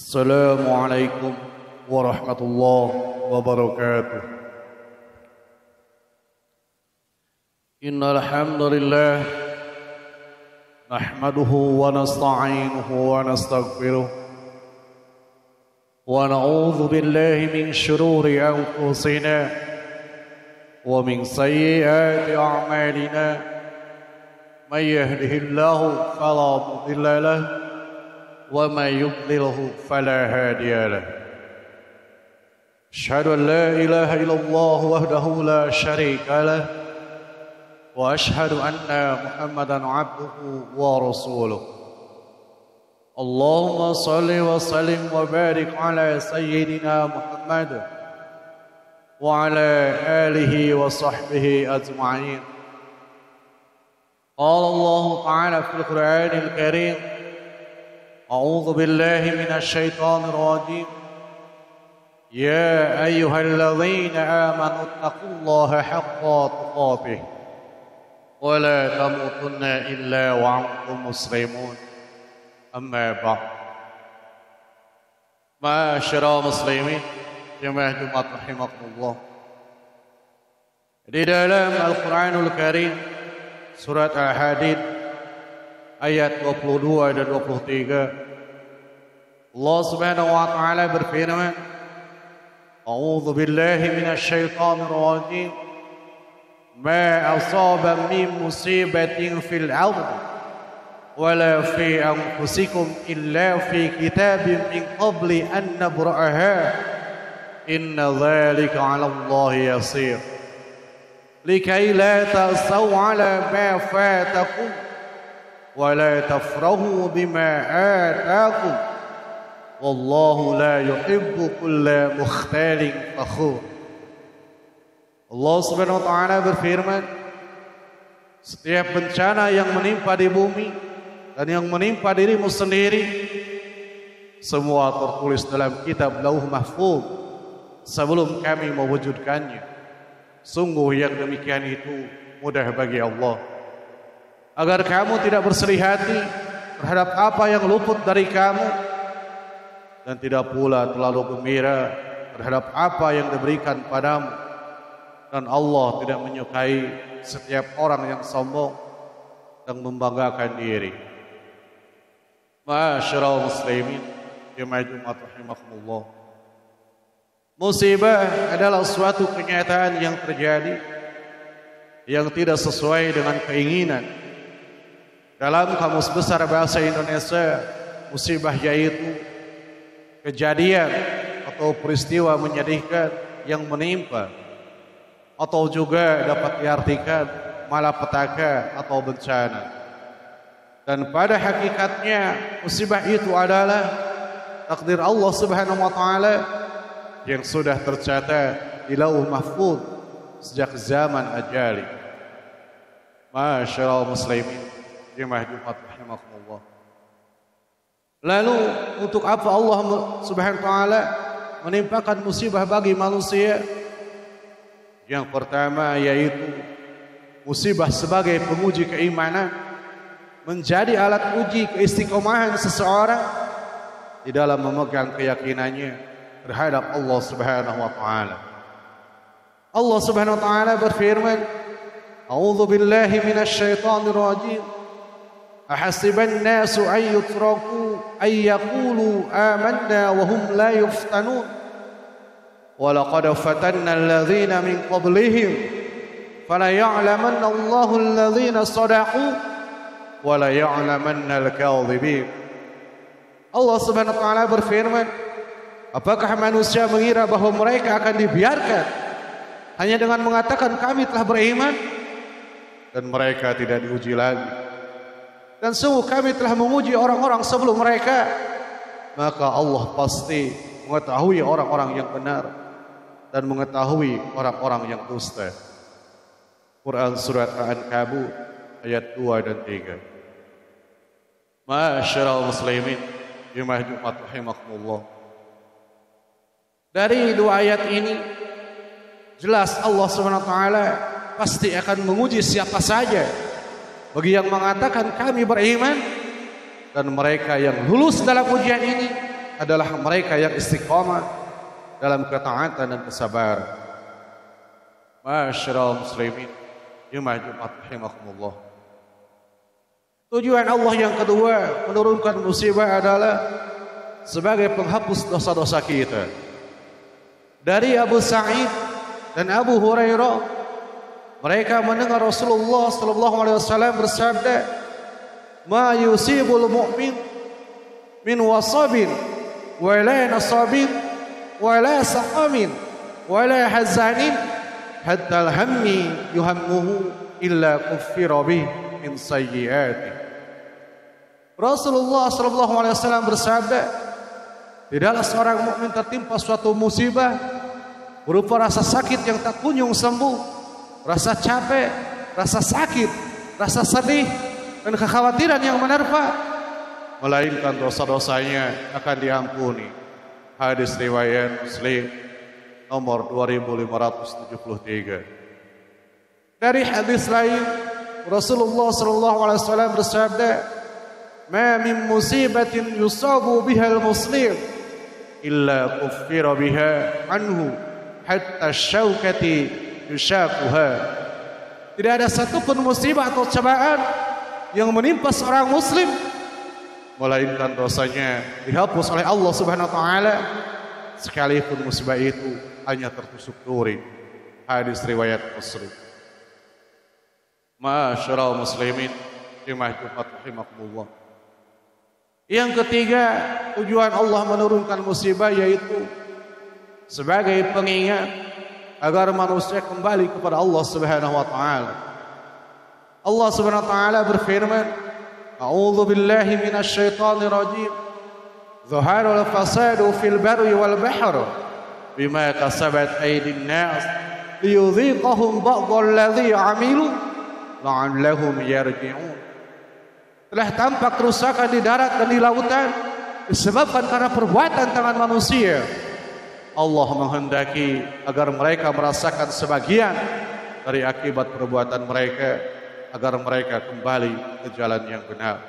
السلام عليكم ورحمة الله وبركاته. إن الحمد لله نحمده ونستعينه ونستغفره ونعوذ بالله من شرور أنفسنا ومن سيئات أعمالنا. من يهده الله فلا مضل له ومن يضلله فلا هادي له. أشهد أن لا إله إلا الله وحده لا شريك له وأشهد أن محمدا عبده ورسوله. اللهم صل وسلم وبارك على سيدنا محمد وعلى آله وصحبه أجمعين. قال الله تعالى في القرآن الكريم: أعوذ بالله من الشيطان الرجيم. يا أيها الذين آمنوا اتقوا الله حق تقاته ولا تموتن إلا وأنتم مسلمون. أما بعد. Ma'asyiral muslimin, jemaah Jumat rahimakumullah. Di dalam Al-Qur'anul Karim surat Al-Hadid ayat 22 dan 23, Allah Subhanahu wa taala berfirman: A'udzu billahi minasy syaithanir rajim. Ma asaba min musibatin fil ardi wala fi anfusikum illa fi kitabin min qabli an nabra'aha. Inna dzalika 'ala Allahi yasir. Likai la ta'saw 'ala ma fatakum ولا تفرحوا بما آتاكم والله لا يحب كل مختال فخور. Allah Subhanahu wa taala berfirman, setiap bencana yang menimpa di bumi dan yang menimpa dirimu sendiri semua tertulis dalam kitab Lauh Mahfuz sebelum kami mewujudkannya. Sungguh yang demikian itu mudah bagi Allah, agar kamu tidak bersedih hati terhadap apa yang luput dari kamu dan tidak pula terlalu gembira terhadap apa yang diberikan padamu. Dan Allah tidak menyukai setiap orang yang sombong dan membanggakan diri. Ma'asyiral muslimin, jemaah Jumat rahimakumullah. Musibah adalah suatu kenyataan yang terjadi yang tidak sesuai dengan keinginan. Dalam Kamus Besar Bahasa Indonesia, musibah yaitu kejadian atau peristiwa menyedihkan yang menimpa, atau juga dapat diartikan malapetaka atau bencana. Dan pada hakikatnya musibah itu adalah takdir Allah Subhanahu wa taala yang sudah tercatat di Lauh Mahfuz sejak zaman ajali. Ma'asyiral muslimin, jemaah Jumat rahimakumullah. Lalu untuk apa Allah Subhanahu wa taala menimpakan musibah bagi manusia? Yang pertama yaitu musibah sebagai penguji keimanan, menjadi alat uji keistiqomahan seseorang di dalam memegang keyakinannya terhadap Allah Subhanahu wa taala. Allah Subhanahu wa taala berfirman, A'udzu billahi minasy syaithanir rajim. Ahasiban nasu an yutraku ay yaqulu amanna wa hum la yuftanun. Wa laqad fatanna alladhina min qablihim fala ya'lamanna Allahu alladhina shadaqu wa la ya'lamanna al-kadhibin. Allah Subhanahu wa taala berfirman, apakah manusia mengira bahwa mereka akan dibiarkan hanya dengan mengatakan kami telah beriman dan mereka tidak diuji lagi? Dan sungguh kami telah menguji orang-orang sebelum mereka, maka Allah pasti mengetahui orang-orang yang benar dan mengetahui orang-orang yang dusta. Quran Surat Al-Ankabut ayat 2 dan 3. Ma'asyiral muslimin, jemaah Jumat rahimakumullah. Dari dua ayat ini jelas Allah Subhanahu wa taala pasti akan menguji siapa saja. Bagi yang mengatakan kami beriman dan mereka yang lulus dalam ujian ini adalah mereka yang istiqamah dalam ketaatan dan kesabaran. Masyaallah muslimin, jemaah Jumat rahimakumullah. Tujuan Allah yang kedua menurunkan musibah adalah sebagai penghapus dosa-dosa kita. Dari Abu Sa'id dan Abu Hurairah, mereka mendengar Rasulullah sallallahu alaihi wasallam bersabda, "Ma yusibul mu'min min wasabin wa la nasabin wa la saqamin wa la hazanin hatta al-hammi yuhammuhu illa kuffira bih min sayyi'ati." Rasulullah sallallahu alaihi wasallam bersabda, tidaklah seorang mukmin tertimpa suatu musibah berupa rasa sakit yang tak kunjung sembuh, rasa capek, rasa sakit, rasa sedih dan kekhawatiran yang menerpa, melainkan dosa-dosanya akan diampuni. Hadis riwayat Muslim nomor 2573. Dari hadis lain Rasulullah sallallahu alaihi wasallam bersabda, "Ma min musibatin yusabu biha al-muslim illa kuffira biha anhu hatta syaukati yushakuha." Tidak ada satupun musibah atau cobaan yang menimpa seorang muslim melainkan dosanya dihapus oleh Allah Subhanahu wa taala, sekalipun musibah itu hanya tertusuk duri. Hadis riwayat Muslim. Masyaallah muslimin, jemaah Jumat rahimakumullah. Yang ketiga, tujuan Allah menurunkan musibah yaitu sebagai pengingat agar manusia kembali kepada Allah Subhanahu wa taala. Allah Subhanahu wa taala berfirman, "A'udzu billahi minasy syaithanir rajim. Zaharul fasadu fil barri wal bahri bima kasabat aydin nas liyudhiqahum ba'dal ladzi 'amilu la'allahum yarji'un." Telah tampak kerusakan di darat dan di lautan disebabkan karena perbuatan tangan manusia. Allah menghendaki agar mereka merasakan sebagian dari akibat perbuatan mereka, agar mereka kembali ke jalan yang benar.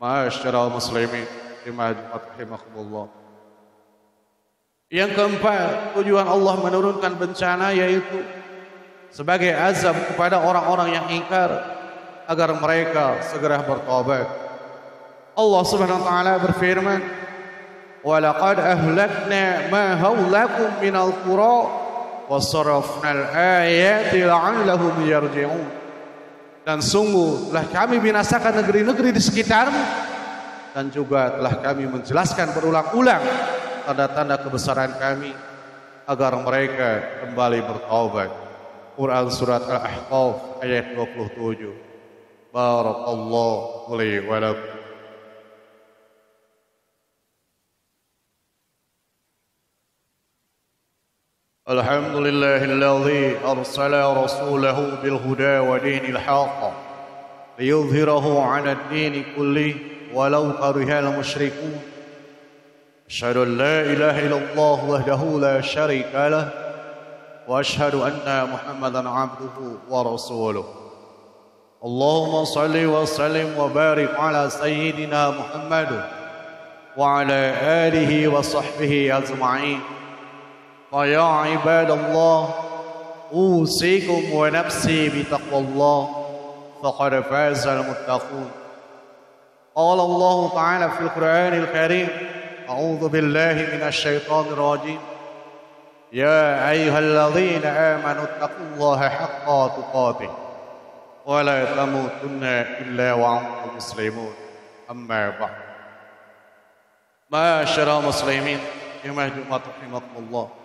Masyaallah muslimin, jemaah Jumat rahimakumullah. Yang keempat, tujuan Allah menurunkan bencana yaitu sebagai azab kepada orang-orang yang ingkar agar mereka segera bertobat. Allah Subhanahu wa taala berfirman, "Wa laqad ahlakna ma hawlakum minal qura wa sarafnal ayati la'allahum yarji'un." Dan sungguh telah kami binasakan negeri-negeri di sekitarmu, dan juga telah kami menjelaskan berulang-ulang tanda-tanda kebesaran kami agar mereka kembali bertaubat. Quran surat Al-Ahqaf ayat 27. Barakallahu li wa lakum. Alhamdulillahilladzi arsala rasulahu bil huda wa dinil haqq liyudhhirahu 'ala ad-din kullihi walau karihal musyrikun. Asyhadu an la ilaha illallah wahdahu la syarika lah wa asyhadu anna Muhammadan 'abduhu wa rasuluh. Allahumma salli wa sallim wa barik ala sayyidina Muhammad wa ala alihi wa sahbihi ajma'in. Wa ya ibadallah, usikum wa nafsi bitaqwallah, faqad fazal muttaqun. Qala Allah ta'ala fil Qur'anil Karim, a'udzu billahi minasy syaithanir rajim. Ya ayyuhalladzina amanu taqullaha haqqa tuqatih wa la tamutunna illa wa antum muslimun. Amma ba'd. Masyaallah muslimin, jemaah Jumat rahimakumullah.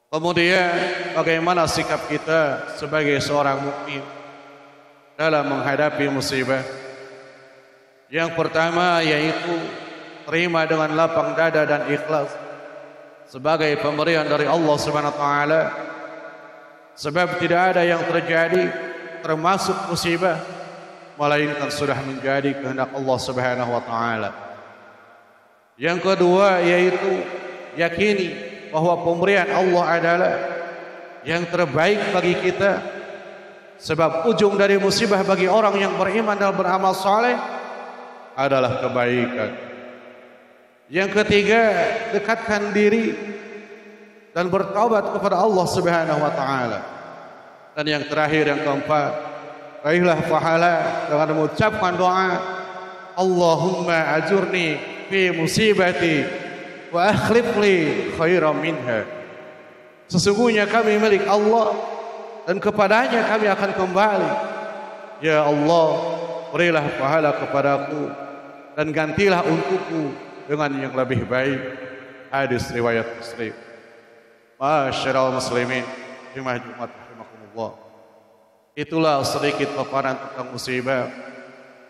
Kemudian bagaimana sikap kita sebagai seorang mukmin dalam menghadapi musibah? Yang pertama yaitu terima dengan lapang dada dan ikhlas sebagai pemberian dari Allah Subhanahu wa taala. Sebab tidak ada yang terjadi termasuk musibah melainkan sudah menjadi kehendak Allah Subhanahu wa taala. Yang kedua yaitu yakini bahwa pemberian Allah adalah yang terbaik bagi kita. Sebab ujung dari musibah bagi orang yang beriman dan beramal saleh adalah kebaikan. Yang ketiga, dekatkan diri dan bertaubat kepada Allah Subhanahu wa taala. Dan yang terakhir, yang keempat, raihlah pahala dengan mengucapkan doa, Allahumma ajurni fi musibati wa akhlif li khairan minha. Sesungguhnya kami milik Allah dan kepadanya kami akan kembali. Ya Allah, berilah pahala kepadaku dan gantilah untukku dengan yang lebih baik. Hadis riwayat Muslim. Masyaallah muslimin, jemaah Jumat rahimakumullah. Itulah sedikit paparan tentang musibah.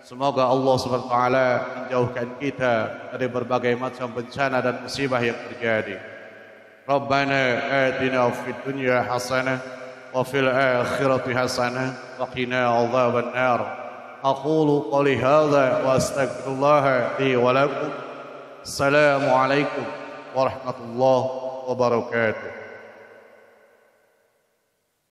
Semoga Allah Subhanahu wa taala menjauhkan kita dari berbagai macam bencana dan musibah yang terjadi. Rabbana atina fid dunya hasanah wa fil akhirati hasanah wa qina adzaban nar. Aqulu qouli hadza wa astaghfirullah li wa lakum. Assalamu alaikum warahmatullahi wabarakatuh.